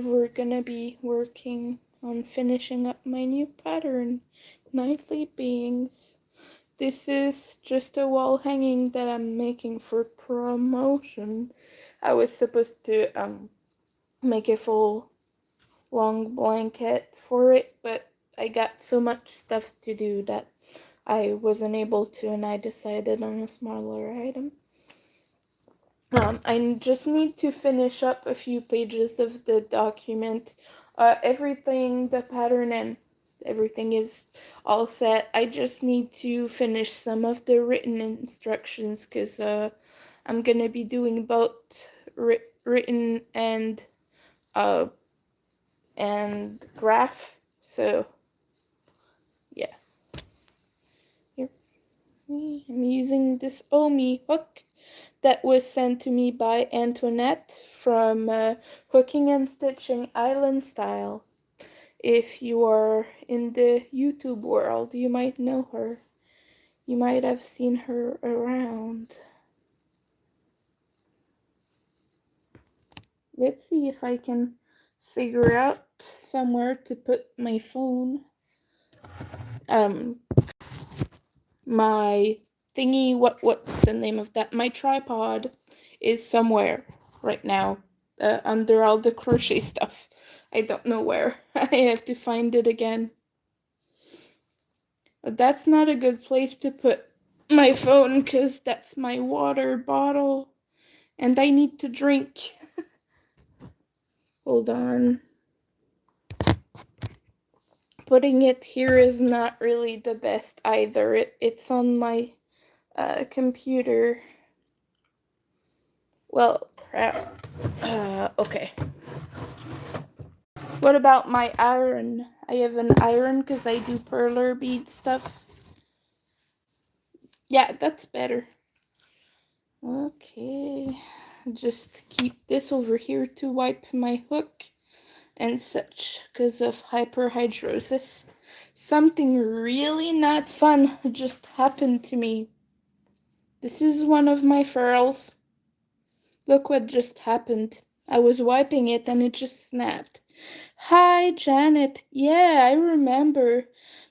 we're gonna be working on finishing up my new pattern, Nightly Beings. This is just a wall hanging that I'm making for promotion. I was supposed to make a full long blanket for it, but I got so much stuff to do that I wasn't able to, and I decided on a smaller item. I just need to finish up a few pages of the document. Everything, the pattern and everything is all set. I just need to finish some of the written instructions because I'm gonna be doing both written uh, and graph. So yeah, here I'm using this Omi hook that was sent to me by Antoinette from Hooking and Stitching Island Style. If you are in the YouTube world, you might know her. You might have seen her around. Let's see if I can figure out somewhere to put my phone. My thingy, what's the name of that? My tripod is somewhere right now under all the crochet stuff. I don't know where. I have to find it again. But that's not a good place to put my phone because that's my water bottle and I need to drink. Hold on. Putting it here is not really the best either. It's on my computer. Well, crap. Okay. What about my iron? I have an iron because I do perler bead stuff. Yeah, that's better. Okay. Just keep this over here to wipe my hook and such because of hyperhidrosis. Something really not fun just happened to me. This is one of my furls. Look what just happened. I was wiping it and it just snapped. Hi, Janet. Yeah, I remember.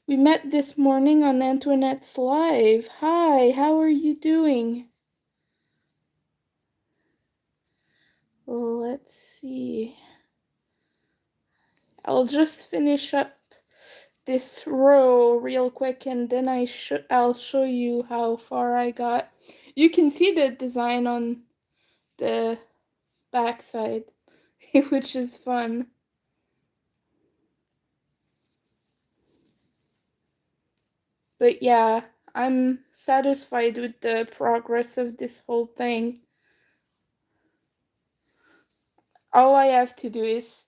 We met this morning on Antoinette's live. Hi, how are you doing? Let's see. I'll just finish up this row real quick and then I'll show you how far I got. You can see the design on the backside, which is fun. But yeah, I'm satisfied with the progress of this whole thing. All I have to do is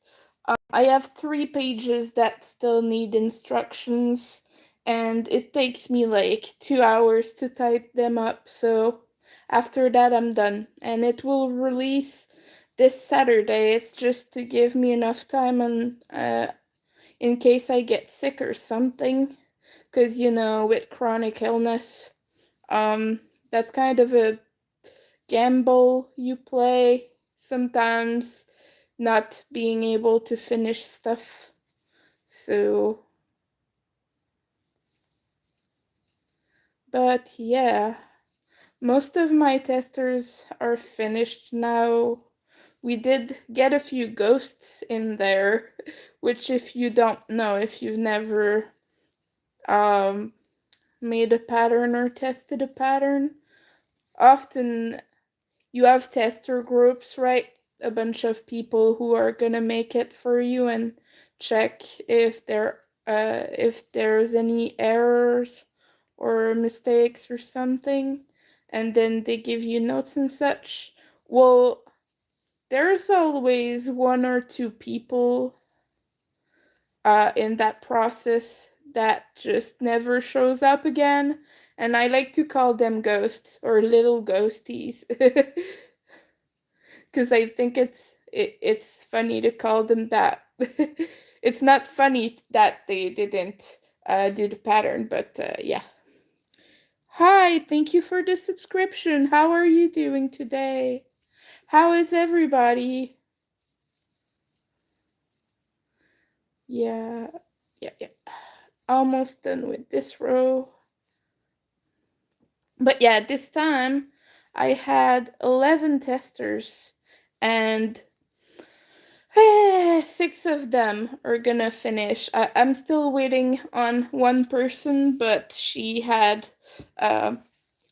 I have 3 pages that still need instructions and it takes me like 2 hours to type them up, so after that I'm done and it will release this Saturday. It's just to give me enough time and in case I get sick or something, because you know, with chronic illness, that's kind of a gamble you play sometimes, not being able to finish stuff. So, but yeah, most of my testers are finished now. We did get a few ghosts in there, which if you don't know, if you've never um, made a pattern or tested a pattern, often you have tester groups, right? A bunch of people who are gonna make it for you and check if there's any errors or mistakes or something, and then they give you notes and such. Well, there's always 1 or 2 people in that process that just never shows up again, and I like to call them ghosts or little ghosties. Because I think it's funny to call them that. It's not funny that they didn't do the pattern, but yeah. Hi, thank you for the subscription. How are you doing today? How is everybody? Yeah, yeah. Almost done with this row. But yeah, this time I had 11 testers, and 6 of them are gonna finish. I'm still waiting on one person, but she had a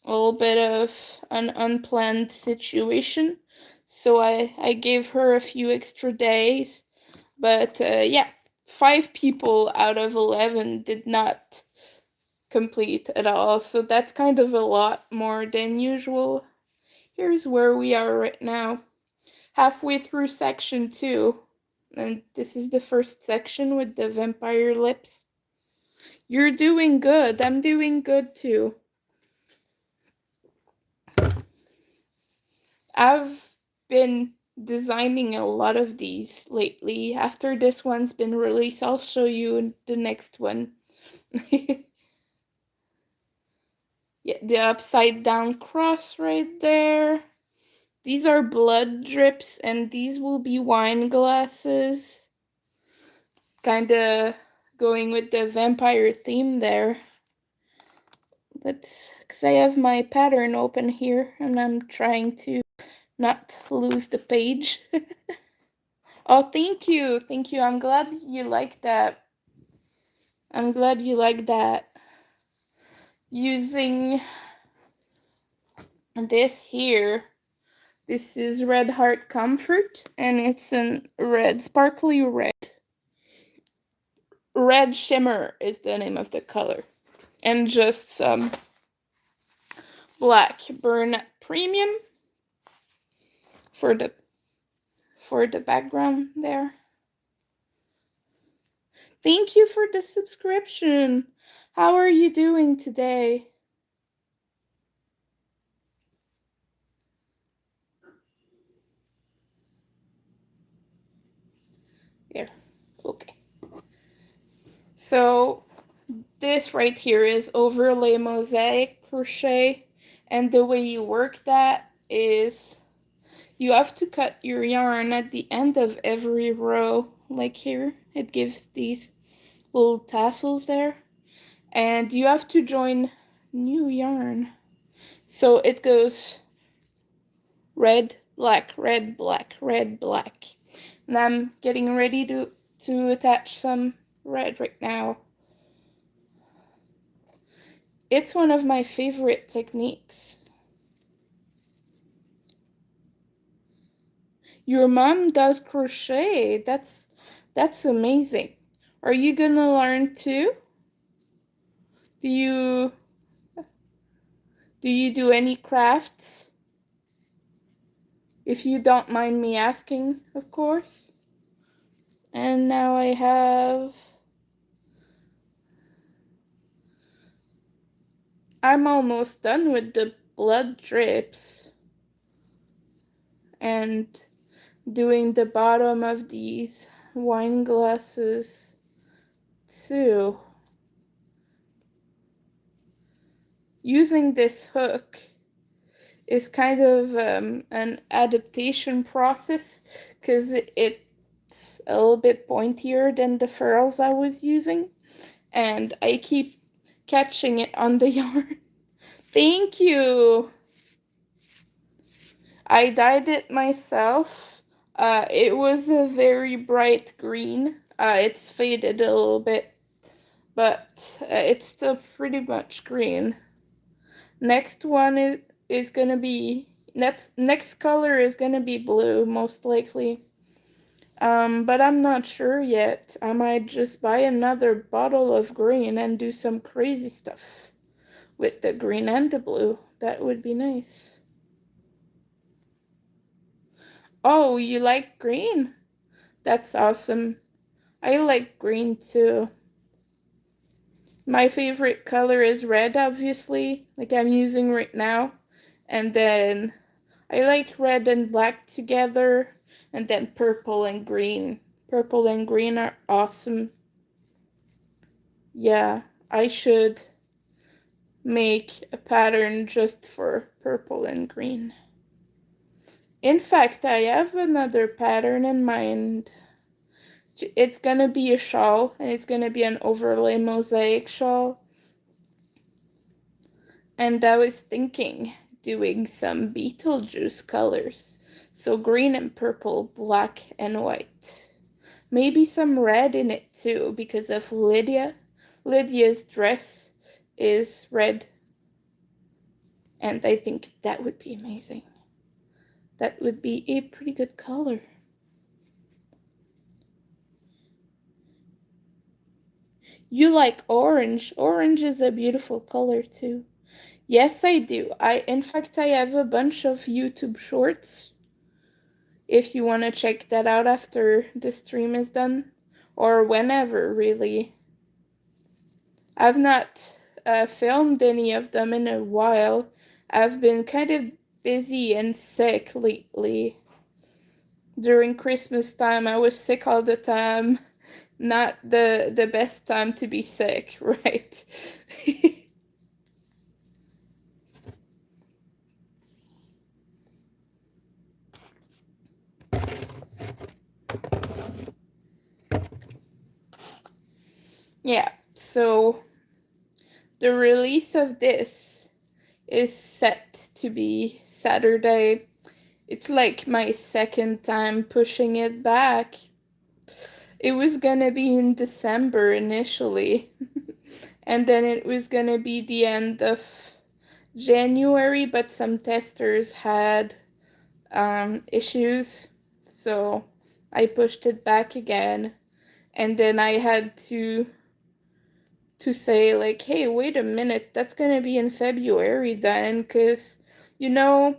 little bit of an unplanned situation, so I gave her a few extra days. But yeah, 5 people out of 11 did not complete at all, so that's kind of a lot more than usual. Here's where we are right now, halfway through section 2, and this is the first section with the vampire lips. You're doing good. I'm doing good too. I've been designing a lot of these lately. After this one's been released, I'll show you the next one. Yeah, the upside down cross right there. These are blood drips, and these will be wine glasses. Kinda going with the vampire theme there. Because I have my pattern open here, and I'm trying to not lose the page. Oh, thank you. Thank you. I'm glad you like that. I'm glad you like that. Using this here. This is Red Heart Comfort, and it's in red, sparkly red. Red Shimmer is the name of the color. And just some black Burn Premium for the background there. Thank you for the subscription. How are you doing today? Here. Okay. So this right here is overlay mosaic crochet, and the way you work that is you have to cut your yarn at the end of every row, like here. It gives these little tassels there, and you have to join new yarn. So it goes red, black, red, black, red, black. And I'm getting ready to attach some red right now. It's one of my favorite techniques. Your mom does crochet. That's amazing. Are you gonna learn too? Do you do any crafts? If you don't mind me asking, of course. And now I'm almost done with the blood drips and doing the bottom of these wine glasses too. Using this hook is kind of an adaptation process because it's a little bit pointier than the ferrules I was using, and I keep catching it on the yarn. Thank you. I dyed it myself. It was a very bright green. It's faded a little bit, but it's still pretty much green. Next one is gonna be next color is gonna be blue, most likely. But I'm not sure yet. I might just buy another bottle of green and do some crazy stuff with the green and the blue. That would be nice. Oh, you like green? That's awesome. I like green too. My favorite color is red, obviously, like I'm using right now. And then I like red and black together, and then purple and green. Purple and green are awesome. Yeah, I should make a pattern just for purple and green. In fact, I have another pattern in mind. It's gonna be a shawl, and it's gonna be an overlay mosaic shawl. And I was thinking doing some Beetlejuice colors. So green and purple, black and white. Maybe some red in it too, because of Lydia. Lydia's dress is red. And I think that would be amazing. That would be a pretty good color. You like orange. Orange is a beautiful color too. Yes, I do. In fact, I have a bunch of YouTube shorts if you want to check that out after the stream is done, or whenever, really. I've not filmed any of them in a while. I've been kind of busy and sick lately. During Christmas time, I was sick all the time. Not the best time to be sick, right? Yeah, so the release of this is set to be Saturday. It's like my second time pushing it back. It was gonna be in December initially, and then it was gonna be the end of January, but some testers had issues, so I pushed it back again, and then I had to say, like, hey, wait a minute, that's gonna be in February then, because, you know,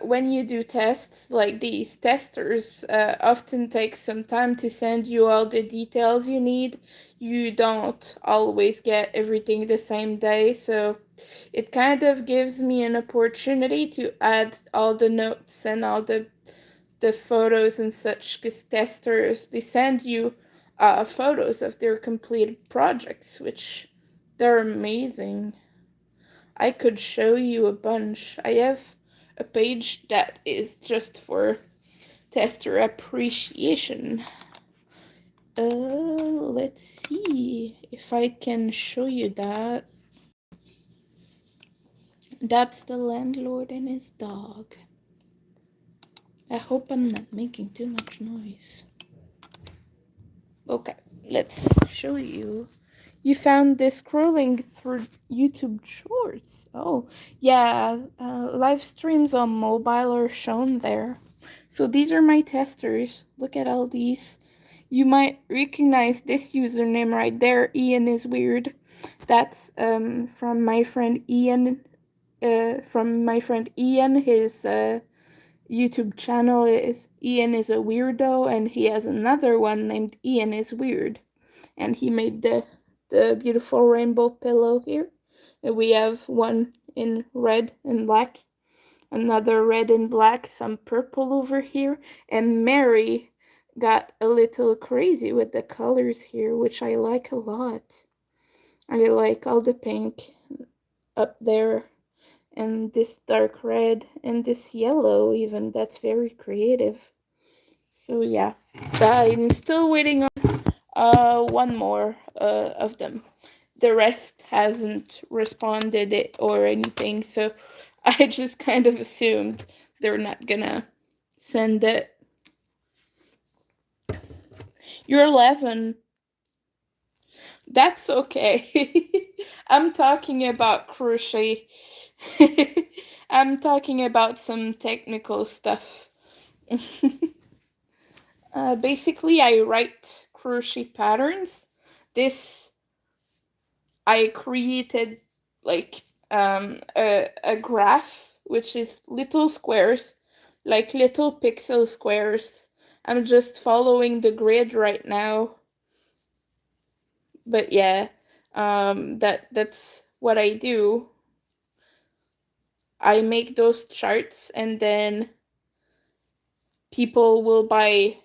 when you do tests like these, testers often take some time to send you all the details you need. You don't always get everything the same day, so it kind of gives me an opportunity to add all the notes and all the photos and such, because testers, they send you photos of their completed projects, which they're amazing. I could show you a bunch. I have a page that is just for tester appreciation. Let's see if I can show you that. That's the landlord and his dog. I hope I'm not making too much noise. Okay, let's show you. You found this scrolling through YouTube Shorts. Oh, yeah, live streams on mobile are shown there. So these are my testers. Look at all these. You might recognize this username right there. Ian is weird. That's from my friend Ian. His YouTube channel is Ian is a Weirdo, and he has another one named Ian is Weird. And he made the beautiful rainbow pillow here. And we have one in red and black, another red and black, some purple over here, and Mary got a little crazy with the colors here, which I like a lot. I like all the pink up there, and this dark red, and this yellow even. That's very creative. So yeah, I'm still waiting on one more of them. The rest hasn't responded it or anything, so I just kind of assumed they're not gonna send it. You're 11. That's okay. I'm talking about crochet. I'm talking about some technical stuff. Basically, I write crochet patterns. This I created like a graph, which is little squares, like little pixel squares. I'm just following the grid right now. But yeah, that's what I do. I make those charts, and then people will buy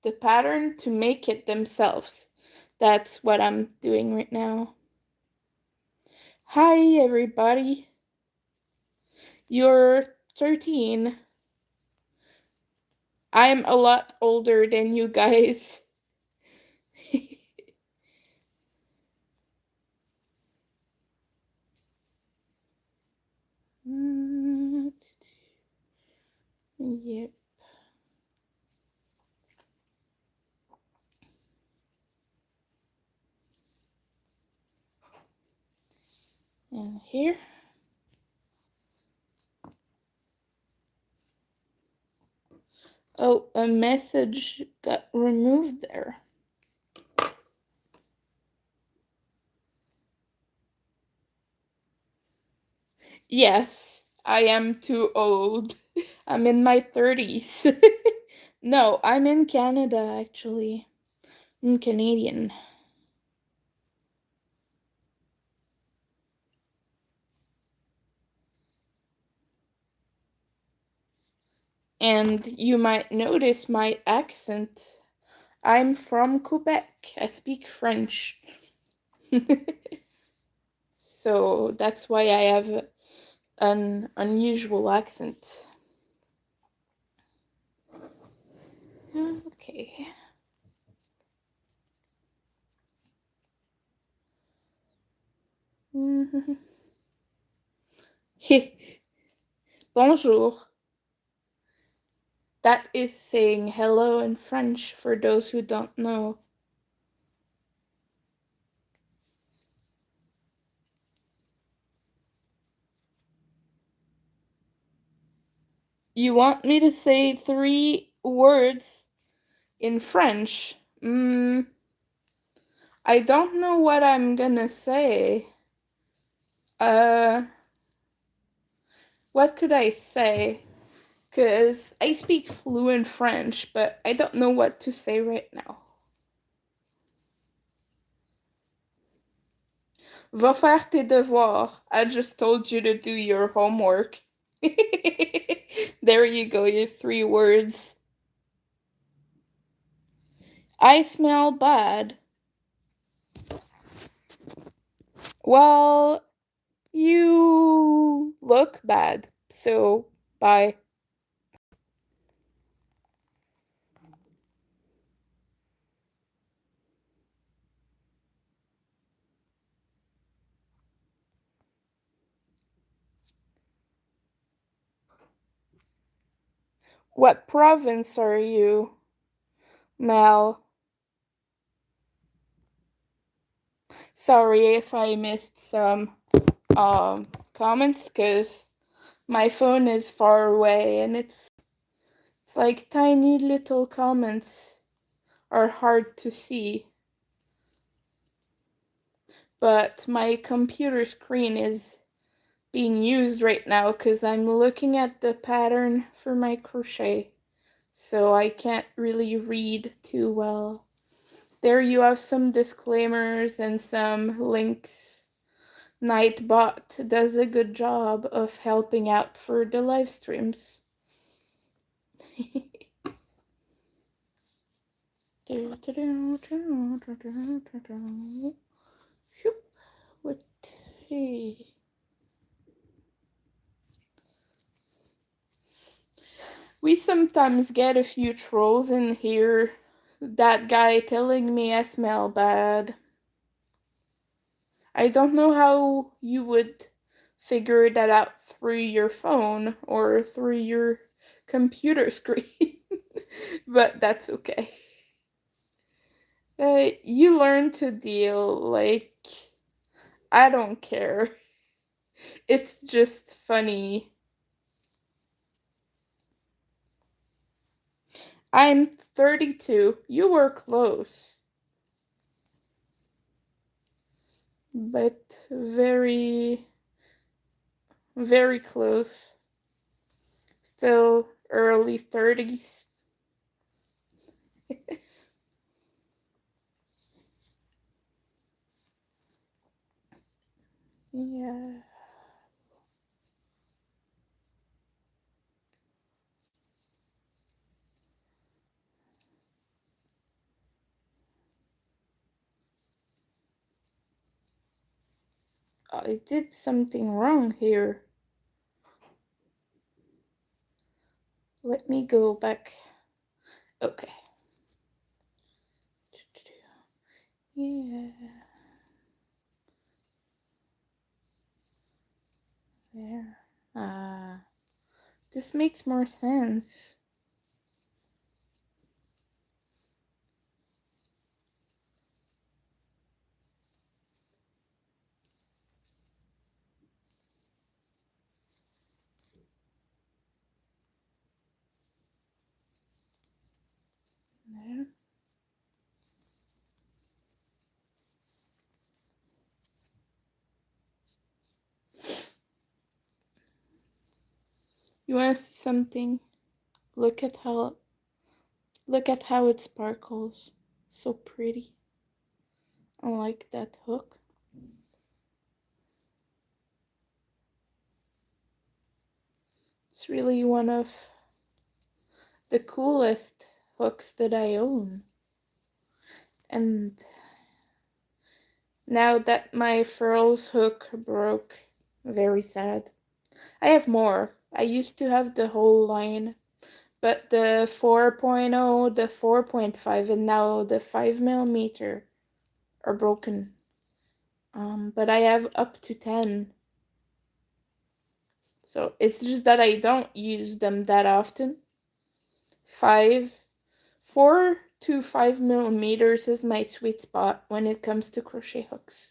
the pattern to make it themselves. That's what I'm doing right now. Hi, everybody. You're 13. I'm a lot older than you guys. Yep. And here. Oh, a message got removed there. Yes, I am too old. I'm in my 30s. No, I'm in Canada actually. I'm Canadian. And you might notice my accent. I'm from Quebec. I speak French. So that's why I have an unusual accent. Okay. Bonjour. That is saying hello in French for those who don't know. You want me to say 3 words in French? I don't know what I'm gonna say. What could I say? 'Cause I speak fluent French, but I don't know what to say right now. Va faire tes devoirs. I just told you to do your homework. There you go, your 3 words. I smell bad. Well, you look bad, so bye. What province are you, Mel? Sorry if I missed some comments, because my phone is far away and it's like tiny little comments are hard to see. But my computer screen is being used right now because I'm looking at the pattern for my crochet, so I can't really read too well. There you have some disclaimers and some links. Nightbot does a good job of helping out for the live streams. What? Hey. We sometimes get a few trolls in here. That guy telling me I smell bad. I don't know how you would figure that out through your phone or through your computer screen, but that's okay. You learn to deal, like, I don't care. It's just funny. I'm 32. You were close, but very, very close. Still early 30s. Yeah. I did something wrong here. Let me go back. Okay. Yeah. There. This this makes more sense. There. You want to see something? Look at how it sparkles. So pretty. I like that hook. It's really one of the coolest hooks that I own. And now that my furls hook broke, very sad. I have more. I used to have the whole line, but the 4.0, the 4.5, and now the 5mm are broken. But I have up to 10. So it's just that I don't use them that often. 4 to 5mm is my sweet spot when it comes to crochet hooks.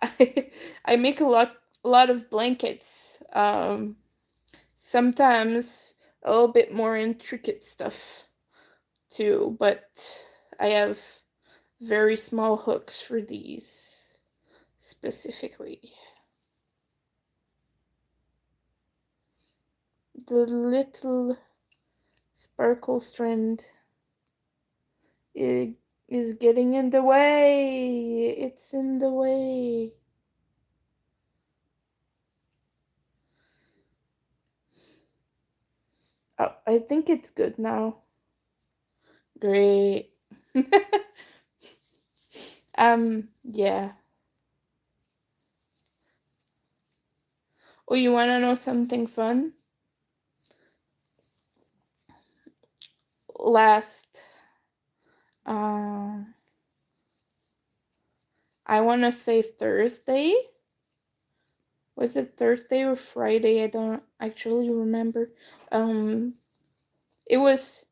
I make a lot of blankets. Sometimes a little bit more intricate stuff too, but I have very small hooks for these specifically. The little sparkle strand is getting in the way. It's in the way. Oh, I think it's good now. Great. Yeah. Oh, you wanna know something fun? Last, I wanna say Thursday. Was it Thursday or Friday? I don't actually remember. It was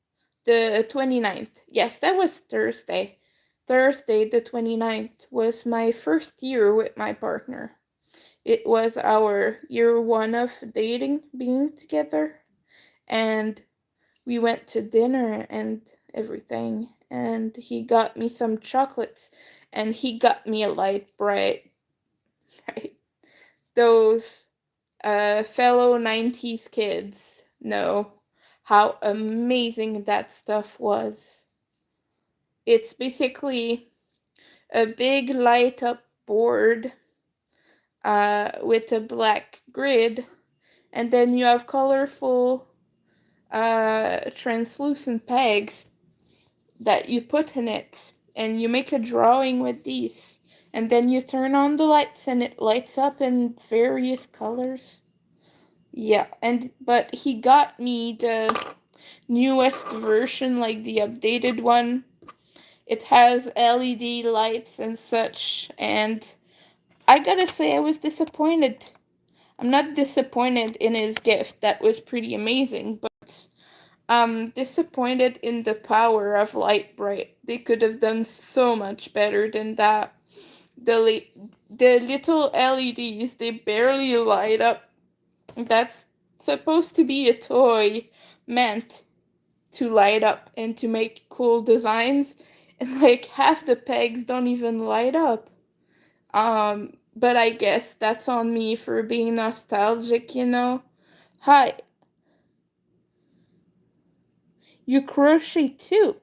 the 29th. Yes, that was Thursday. Thursday the 29th was my first year with my partner. It was our year 1 of dating, being together, and we went to dinner and everything, and he got me some chocolates, and he got me a light bright, right? Those fellow 90s kids know how amazing that stuff was. It's basically a big light up board with a black grid, and then you have colorful translucent pegs that you put in it, and you make a drawing with these, and then you turn on the lights and it lights up in various colors. Yeah, but he got me the newest version, like the updated one. It has LED lights and such, and I gotta say I was disappointed. I'm not disappointed in his gift, that was pretty amazing, but I'm disappointed in the power of Light Bright. They could have done so much better than that. The little LEDs, they barely light up. That's supposed to be a toy meant to light up and to make cool designs, and like half the pegs don't even light up. But I guess that's on me for being nostalgic, you know. Hi, you crochet too.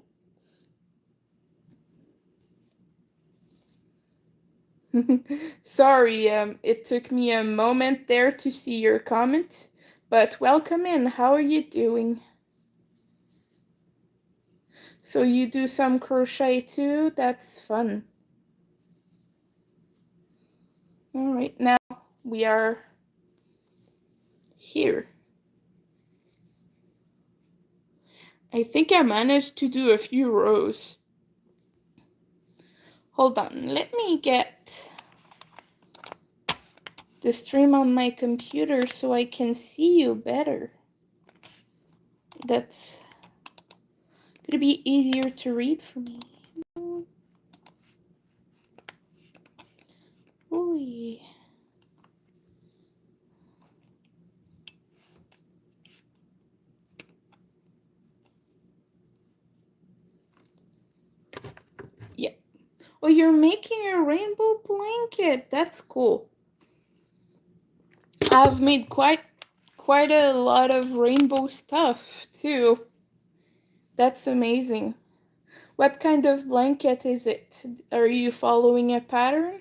Sorry, it took me a moment there to see your comment, but welcome in. How are you doing? So you do some crochet too? That's fun. All right, now we are here. I think I managed to do a few rows. Hold on, let me get the stream on my computer so I can see you better. That's gonna be easier to read for me. Ooh. Yeah. Oh, you're making a rainbow blanket. That's cool. I've made quite a lot of rainbow stuff too. That's amazing. What kind of blanket is it? Are you following a pattern?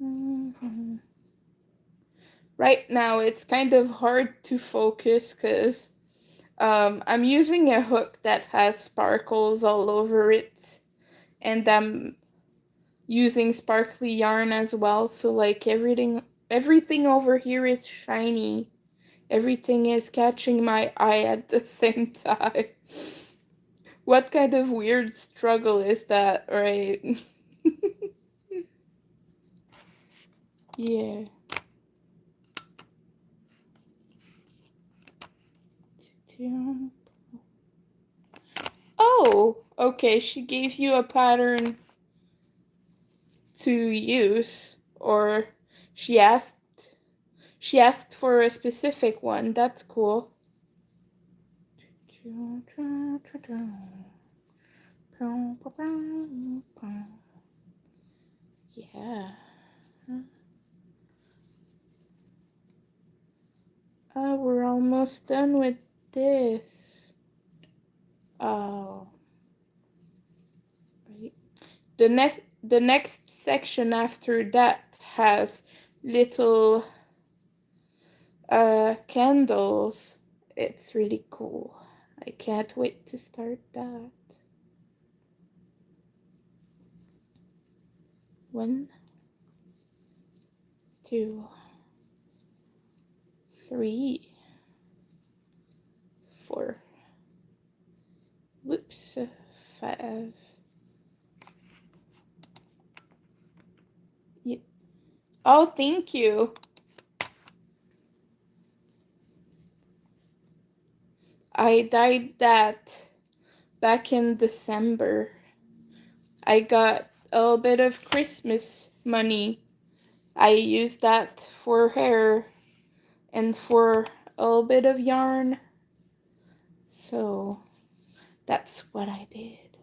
Mm-hmm. Right now it's kind of hard to focus because I'm using a hook that has sparkles all over it, and I'm using sparkly yarn as well, so like everything over here is shiny. Everything is catching my eye at the same time. What kind of weird struggle is that, right? Yeah. Oh, okay, she gave you a pattern to use, or she asked for a specific one. That's cool. Yeah. We're almost done with this. Oh. Right. The next section after that has little candles. It's really cool. I can't wait to start that. 1, 2, 3, 4. Whoops. 5. Yeah. Oh, thank you. I dyed that back in December. I got a little bit of Christmas money. I used that for hair and for a little bit of yarn. So that's what I did.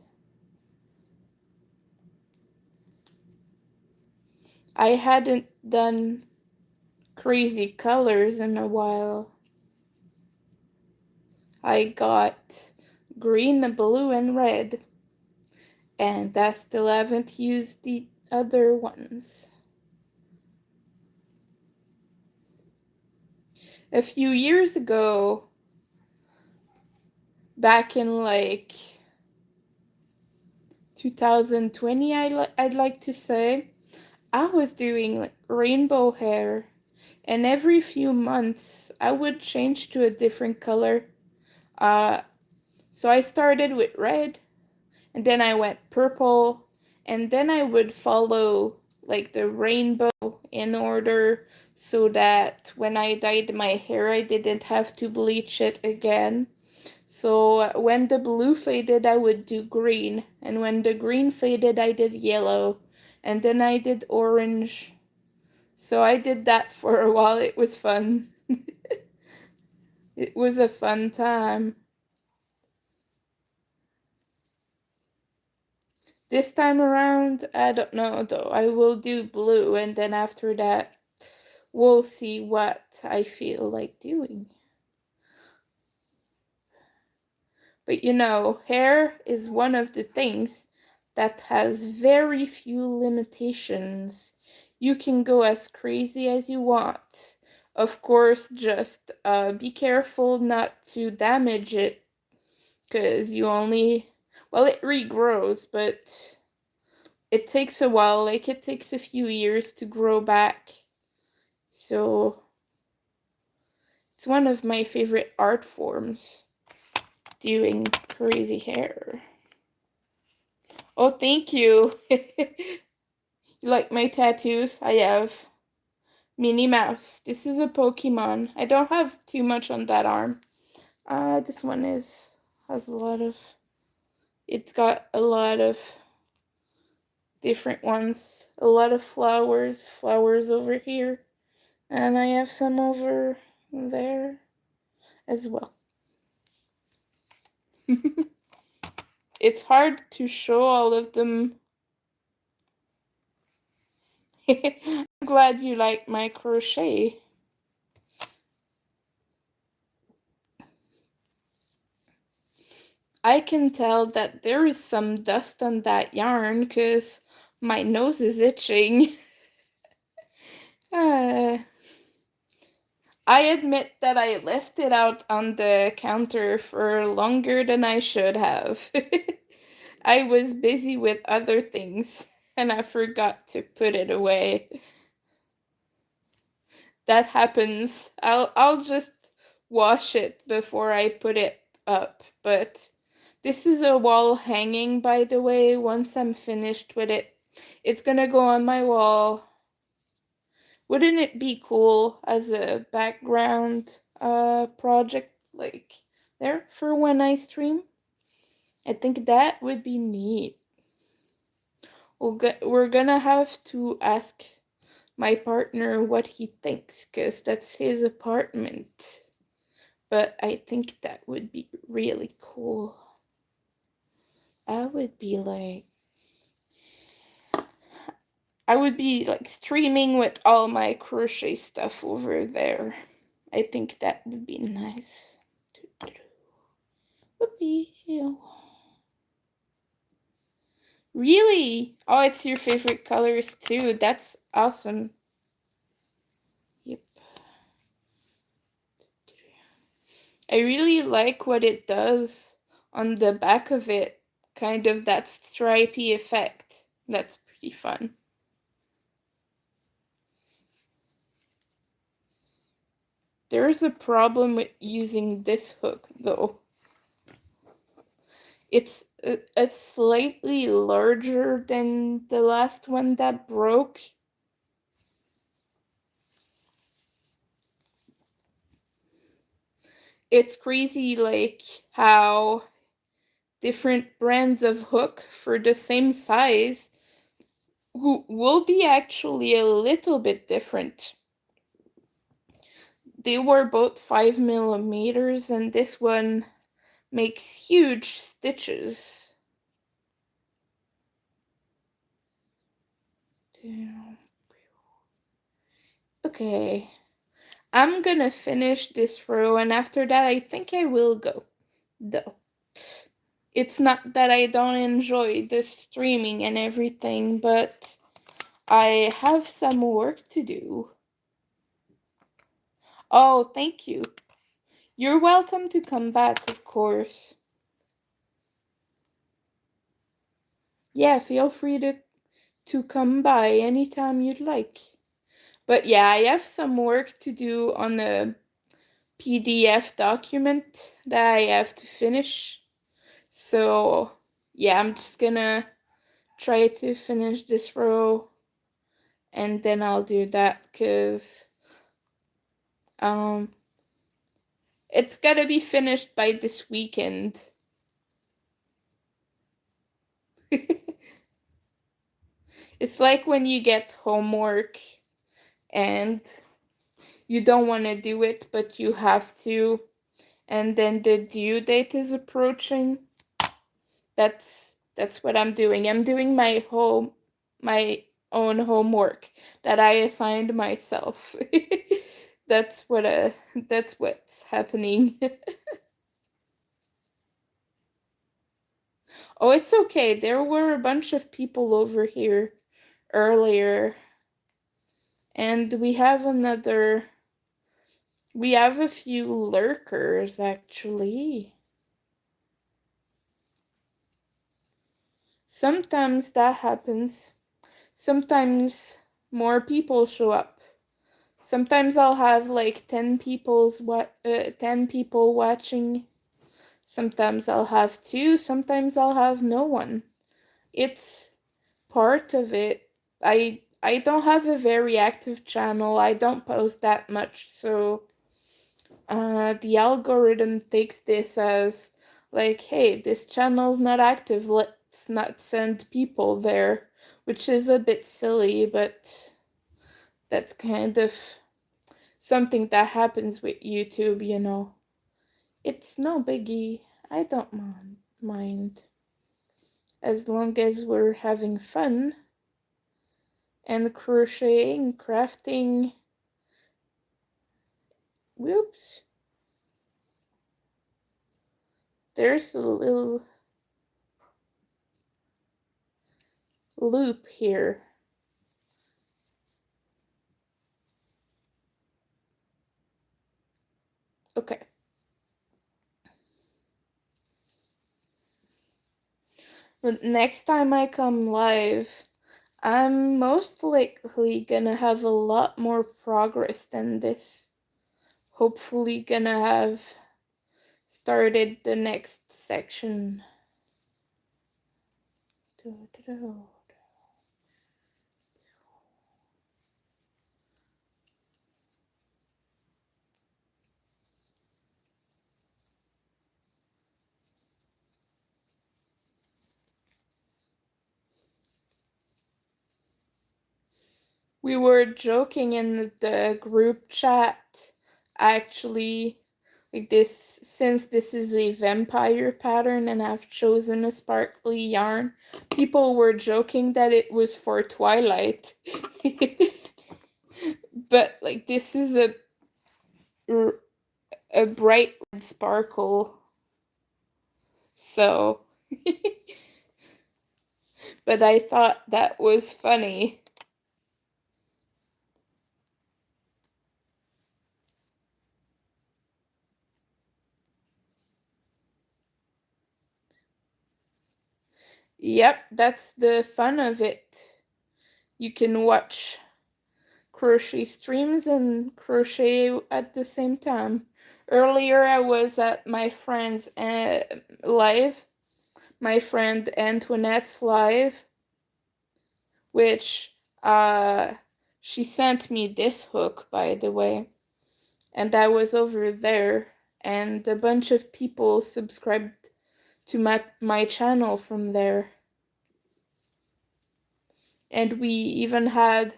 I hadn't done crazy colors in a while. I got green, blue, and red, and I still haven't used the other ones. A few years ago, back in like 2020, I'd like to say, I was doing like rainbow hair, and every few months I would change to a different color. So I started with red, and then I went purple, and then I would follow like the rainbow in order so that when I dyed my hair I didn't have to bleach it again. So when the blue faded I would do green, and when the green faded I did yellow, and then I did orange. So I did that for a while. It was fun. It was a fun time. This time around, I don't know though. I will do blue, and then after that, we'll see what I feel like doing. But you know, hair is one of the things that has very few limitations. You can go as crazy as you want. Of course, just be careful not to damage it, because you only, well, it regrows, but it takes a while, like it takes a few years to grow back. So it's one of my favorite art forms, doing crazy hair. Oh, thank you. You like my tattoos? I have Minnie Mouse. This is a Pokemon. I don't have too much on that arm. This one has a lot of, it's got a lot of different ones. A lot of flowers over here. And I have some over there as well. It's hard to show all of them. I'm glad you like my crochet. I can tell that there is some dust on that yarn because my nose is itching. uh, I admit that I left it out on the counter for longer than I should have. I was busy with other things and I forgot to put it away. That happens. I'll just wash it before I put it up, but this is a wall hanging, by the way. Once I'm finished with it, it's gonna go on my wall. Wouldn't it be cool as a background project, like there for when I stream? I think that would be neat. We're gonna have to ask my partner what he thinks, because that's his apartment. But I think that would be really cool. I would be like streaming with all my crochet stuff over there. I think that would be nice. Whoopee. Really? Oh, it's your favorite colors too. That's awesome. Yep. I really like what it does on the back of it. Kind of that stripy effect. That's pretty fun. There's a problem with using this hook though. It's a slightly larger than the last one that broke. It's crazy like how different brands of hook for the same size will be actually a little bit different. They were both 5 millimeters and this one makes huge stitches. Okay, I'm gonna finish this row and after that I think I will go, though. It's not that I don't enjoy the streaming and everything, but I have some work to do. Oh, thank you. You're welcome to come back, of course. Yeah, feel free to come by anytime you'd like. But yeah, I have some work to do on a PDF document that I have to finish. So yeah, I'm just gonna try to finish this row and then I'll do that because it's gotta be finished by this weekend. It's like when you get homework and you don't want to do it, but you have to, and then the due date is approaching. That's what I'm doing. I'm doing my own homework that I assigned myself. That's what's happening. Oh, it's okay. There were a bunch of people over here earlier, and we have a few lurkers actually. sometimes that happens. Sometimes more people show up. Sometimes I'll have like 10 people watching. Sometimes I'll have 2, sometimes I'll have no one. It's part of it. I don't have a very active channel. I don't post that much, so the algorithm takes this as like, hey, this channel's not active, let's not send people there, which is a bit silly, but that's kind of something that happens with YouTube, you know. It's no biggie. I don't mind. As long as we're having fun and crocheting, crafting. Whoops. There's a little loop here. Okay. But next time I come live, I'm most likely gonna have a lot more progress than this. Hopefully gonna have started the next section. We were joking in the group chat, actually, like this, since this is a vampire pattern and I've chosen a sparkly yarn, people were joking that it was for Twilight. But like this is a bright red sparkle, so but I thought that was funny. Yep, that's the fun of it. You can watch crochet streams and crochet at the same time. Earlier I was at my friend's live, my friend Antoinette's live, which she sent me this hook, by the way, and I was over there and a bunch of people subscribed to my channel from there. And we even had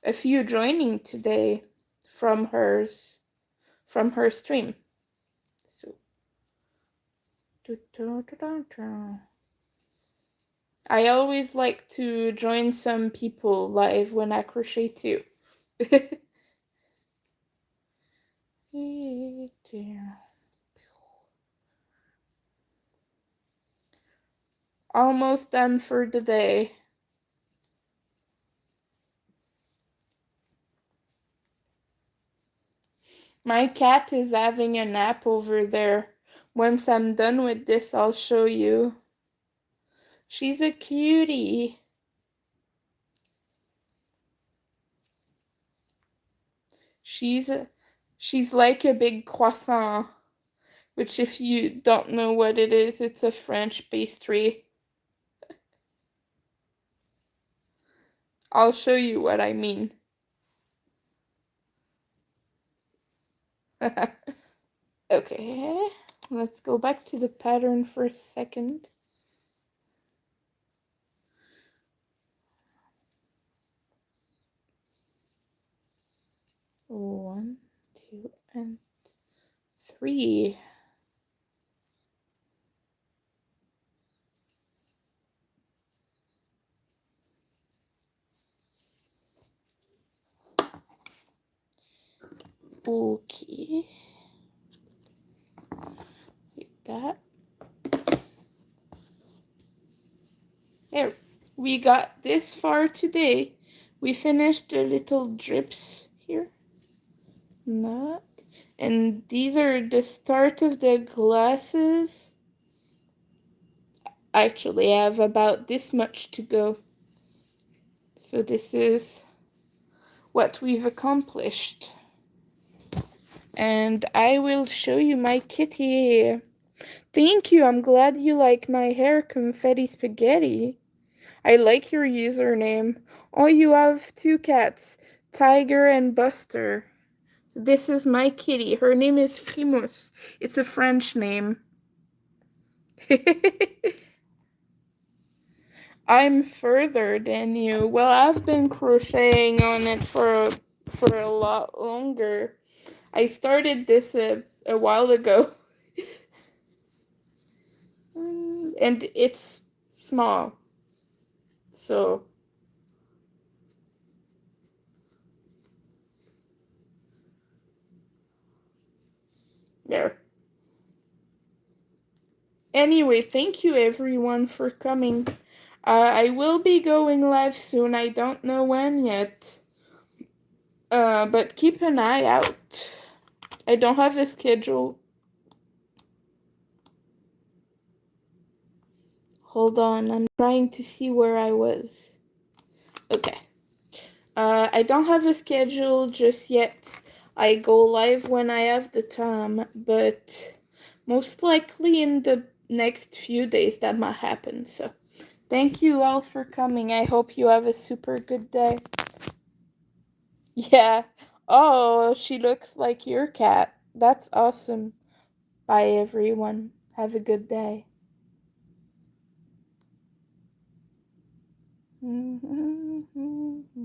a few joining today from her stream. So I always like to join some people live when I crochet too. Almost done for the day. My cat is having a nap over there. Once I'm done with this, I'll show you. She's a cutie. She's like a big croissant, which if you don't know what it is, it's a French pastry. I'll show you what I mean. Okay, let's go back to the pattern for a second. One, two, and three. Okay. Like that. There. We got this far today. We finished the little drips here. Not. And these are the start of the glasses. Actually, I have about this much to go. So this is what we've accomplished. And I will show you my kitty. Thank you. I'm glad you like my hair, Confetti Spaghetti. I like your username. Oh, you have two cats, Tiger and Buster. This is my kitty. Her name is Frimus. It's a French name. I'm further than you. Well, I've been crocheting on it for a lot longer. I started this a while ago. And it's small. So there. Anyway, thank you everyone for coming. I will be going live soon. I don't know when yet. But keep an eye out. I don't have a schedule. Hold on, I'm trying to see where I was. Okay. I don't have a schedule just yet. I go live when I have the time, but most likely in the next few days that might happen. So thank you all for coming. I hope you have a super good day. Yeah. Oh, she looks like your cat. That's awesome. Bye, everyone. Have a good day.